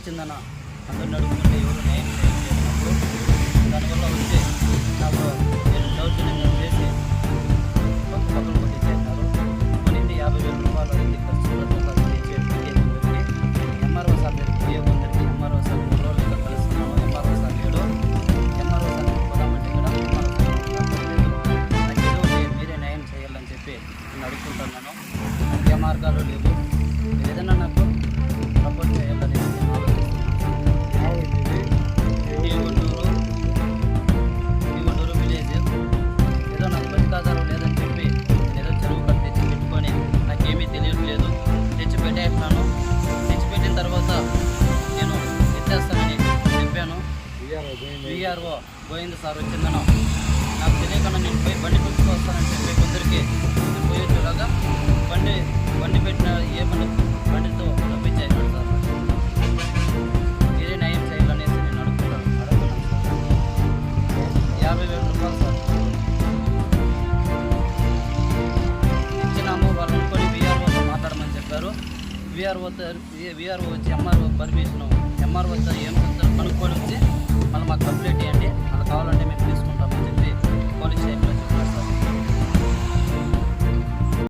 వచ్చిందన్న అందరిని అడుగుతుంటే ఎవరు న్యాయం చేయకపోయినప్పుడు దానివల్ల వచ్చి నాకు దౌర్జన్యంగా చేసి పక్కన కొట్టించేసినారు. కొనింది 50,000 రూపాయలు అయింది. ఖర్చులతో ఎంఆర్ఓ సార్ దగ్గరికి పోయే కొందరికి ఎంఆర్ఓ సార్ 3 రోజులుగా కలుస్తున్నాను. ఎంఆర్ఓ సార్ లేడు. ఎంఆర్ఓ సార్ పోదామంటే కూడా ఎంఆర్ఓ సార్ నాకు ఏదో మీరే న్యాయం చేయాలని చెప్పి నేను అడుగుతుంటున్నాను. ఏ మార్గాలు లేవు. ఏదైనా నాకు సపోర్ట్ చేయాలని నేను ఆలోచిస్తున్నాను. ఈ గుంటూరు విలేజ్ ఏదో నాకు బతికాదారు లేదని చెప్పి ఏదో చెరువు కట్టి తెచ్చి పెట్టుకొని నాకేమీ తెలియట్లేదు. తెచ్చి పెట్టేస్తున్నాను. తెచ్చిపెట్టిన తర్వాత నేను ఎత్తేస్తానని చెప్పాను. విఆర్ఓ గోవింద్ సార్ వచ్చిందను నాకు తెలియకుండా నేను పోయి బండి పిలుచుకొస్తానని చెప్పి కొందరికి నేను పోయి వచ్చేలాగా బండి పెట్టిన ఏ బండితో తప్పించేసినాడు సార్. మీరే న్యాయం చేయాలనేసి నేను అడుగుతున్నాను. 50,000 రూపాయలు సార్ ఇచ్చినాము. వాళ్ళు అనుకొని విఆర్ఓతో మాట్లాడమని చెప్పారు. విఆర్ఓ వచ్చి ఎంఆర్ఓ పర్మిషను ఎంఆర్ఓ ఏం